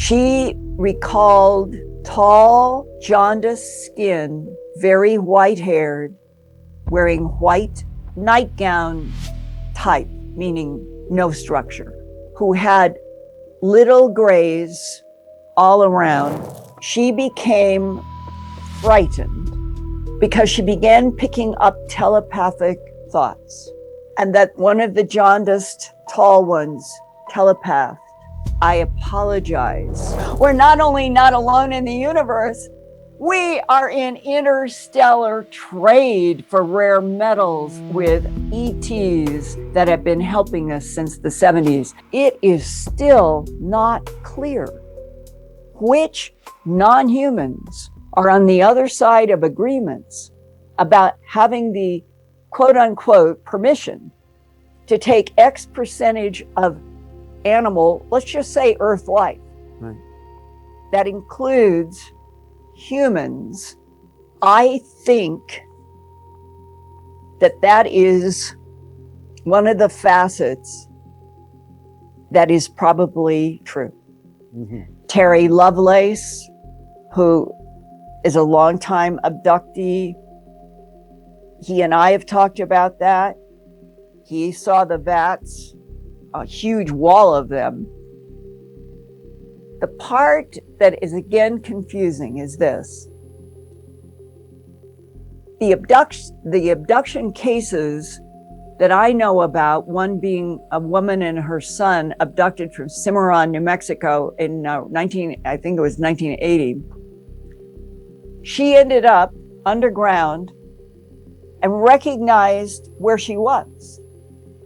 She recalled tall, jaundiced skin, very white-haired, wearing white nightgown type, meaning no structure, who had little grays all around. She became frightened because she began picking up telepathic thoughts, and that one of the jaundiced tall ones telepathed, "I apologize. We're not only not alone in the universe, we are in interstellar trade for rare metals with ETs that have been helping us since the 70s. It is still not clear which non-humans are on the other side of agreements about having the quote unquote permission to take X percentage of animal, let's just say Earth life. Right. That includes humans. I think that that is one of the facets that is probably true. Mm-hmm. Terry Lovelace, who is a longtime abductee, he and I have talked about that. He saw the vats, a huge wall of them. The part that is again confusing is this. The abduction cases that I know about, one being a woman and her son abducted from Cimarron, New Mexico in I think it was 1980. She ended up underground and recognized where she was,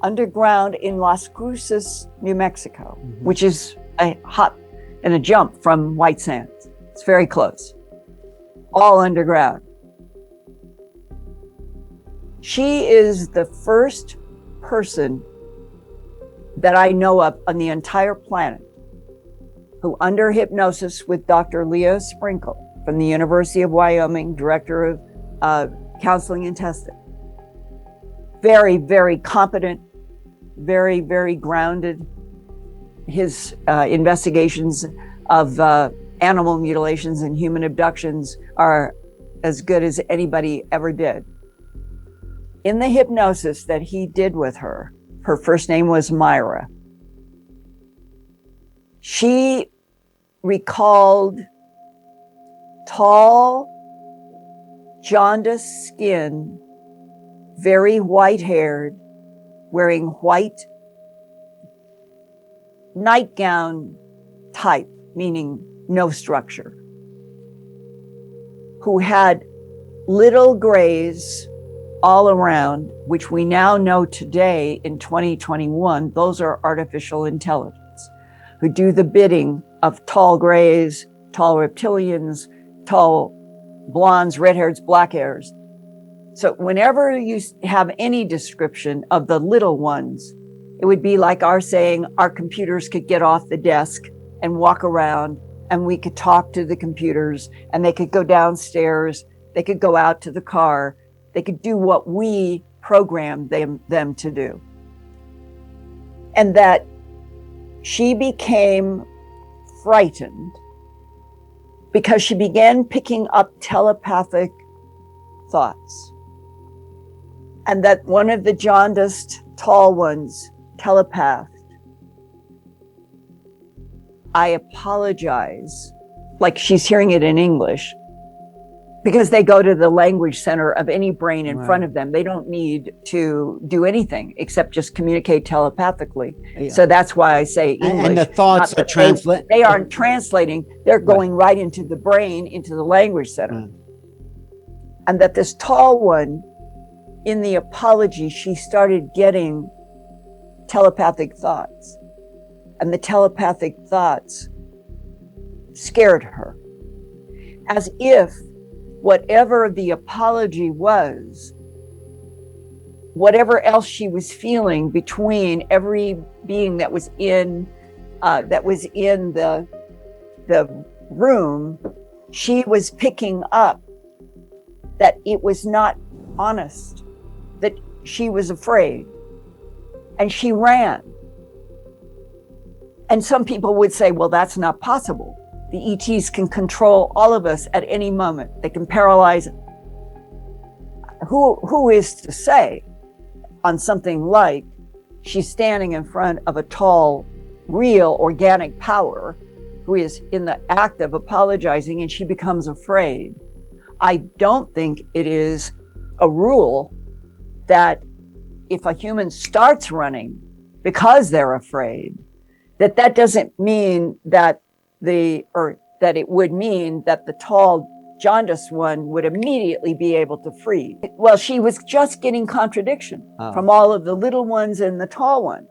underground in Las Cruces, New Mexico, mm-hmm. which is a hop and a jump from White Sands. It's very close, all underground. She is the first person that I know of on the entire planet who, under hypnosis with Dr. Leo Sprinkle from the University of Wyoming, director of counseling and testing, very, very competent, very, very grounded. His investigations of animal mutilations and human abductions are as good as anybody ever did. In the hypnosis that he did with her, her first name was Myra. She recalled tall, jaundiced skin, very white-haired, wearing white nightgown type, meaning no structure, who had little grays all around, which we now know today in 2021, those are artificial intelligence, who do the bidding of tall grays, tall reptilians, tall blondes, red hairs, black hairs. So whenever you have any description of the little ones, it would be like our saying our computers could get off the desk and walk around and we could talk to the computers and they could go downstairs, they could go out to the car, they could do what we programmed them to do. And that she became frightened because she began picking up telepathic thoughts. And that one of the jaundiced tall ones telepathed, "I apologize," like she's hearing it in English, because they go to the language center of any brain in front of them. They don't need to do anything except just communicate telepathically. Yeah. So that's why I say English. And the thoughts are translated. They aren't translating. They're going right into the brain, into the language center. And that this tall one, in the apology, she started getting telepathic thoughts. And the telepathic thoughts scared her, as if whatever the apology was, whatever else she was feeling between every being that was in the room, she was picking up that it was not honest, that she was afraid, and she ran. And some people would say, well, that's not possible. The ETs can control all of us at any moment. They can paralyze. Who is to say on something like she's standing in front of a tall, real organic power who is in the act of apologizing and she becomes afraid? I don't think it is a rule that if a human starts running because they're afraid, that doesn't mean that it would mean that the tall jaundiced one would immediately be able to free. Well, she was just getting contradiction from all of the little ones and the tall one.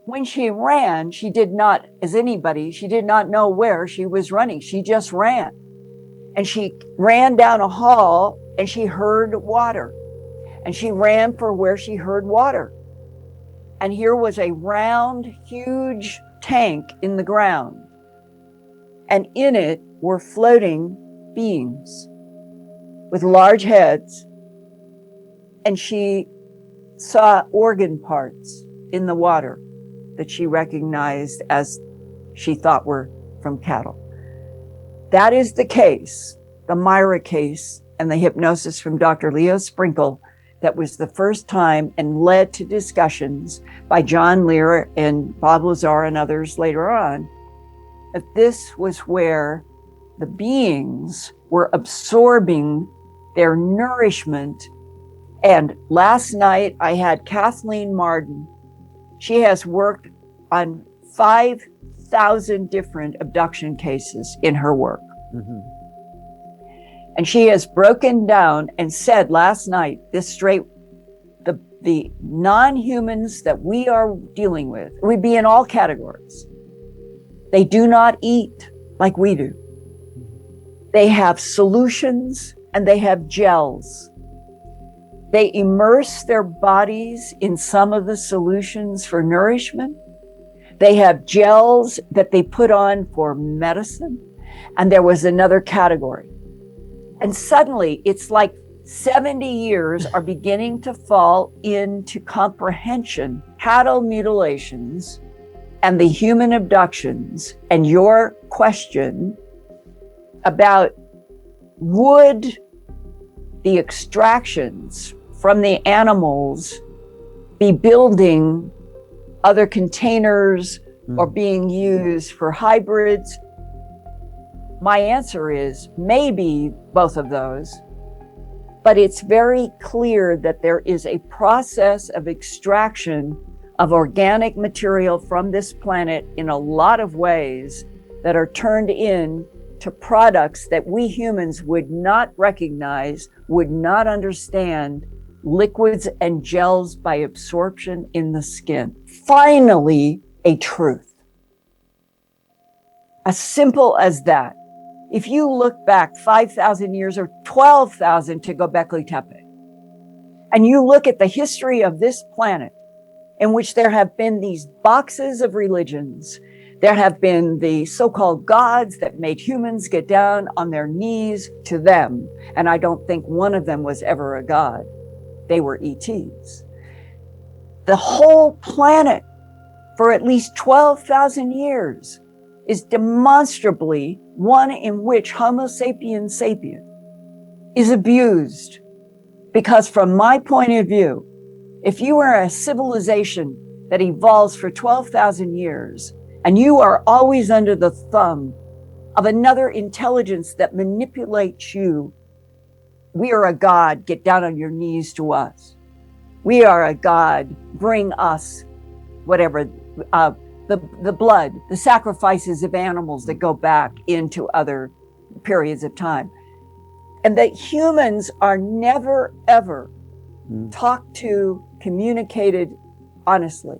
When she ran, she did not, as anybody, she did not know where she was running. She just ran. And she ran down a hall and she heard water. And she ran for where she heard water. And here was a round, huge tank in the ground. And in it were floating beings with large heads. And she saw organ parts in the water that she recognized as she thought were from cattle. That is the case, the Myra case, and the hypnosis from Dr. Leo Sprinkle that was the first time and led to discussions by John Lear and Bob Lazar and others later on, that this was where the beings were absorbing their nourishment. And last night I had Kathleen Marden. She has worked on 5,000 different abduction cases in her work. Mm-hmm. And she has broken down and said last night, the non-humans that we are dealing with, would be in all categories. They do not eat like we do. They have solutions and they have gels. They immerse their bodies in some of the solutions for nourishment. They have gels that they put on for medicine. And there was another category. And suddenly it's like 70 years are beginning to fall into comprehension, cattle mutilations and the human abductions. And your question about would the extractions from the animals be building other containers or being used for hybrids? My answer is maybe both of those, but it's very clear that there is a process of extraction of organic material from this planet in a lot of ways that are turned in to products that we humans would not recognize, would not understand, liquids and gels by absorption in the skin. Finally, a truth. As simple as that. If you look back 5,000 years or 12,000 to Göbekli Tepe, and you look at the history of this planet in which there have been these boxes of religions, there have been the so-called gods that made humans get down on their knees to them. And I don't think one of them was ever a god. They were ETs. The whole planet for at least 12,000 years is demonstrably one in which Homo sapiens sapien is abused. Because from my point of view, if you are a civilization that evolves for 12,000 years, and you are always under the thumb of another intelligence that manipulates you, we are a god, get down on your knees to us. We are a god, bring us whatever, the blood, the sacrifices of animals that go back into other periods of time. And that humans are never, ever talked to, communicated honestly.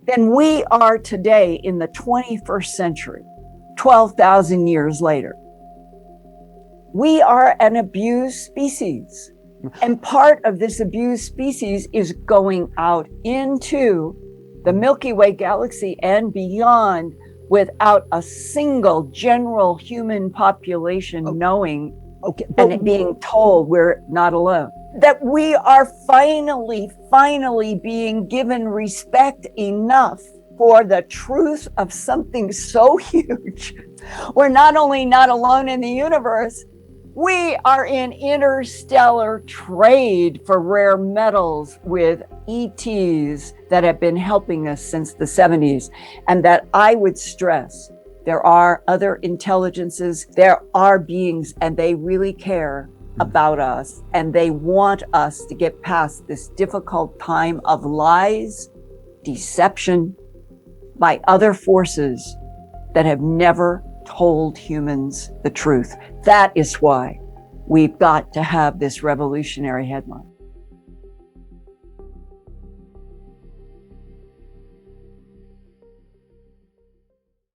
Then we are today in the 21st century, 12,000 years later. We are an abused species. And part of this abused species is going out into the Milky Way galaxy and beyond without a single general human population knowing and being told we're not alone. That we are finally being given respect enough for the truth of something so huge. We're not only not alone in the universe, we are in interstellar trade for rare metals with ETs that have been helping us since the 70s. And that I would stress, there are other intelligences, there are beings, and they really care about us. And they want us to get past this difficult time of lies, deception by other forces that have never told humans the truth. That is why we've got to have this revolutionary headline.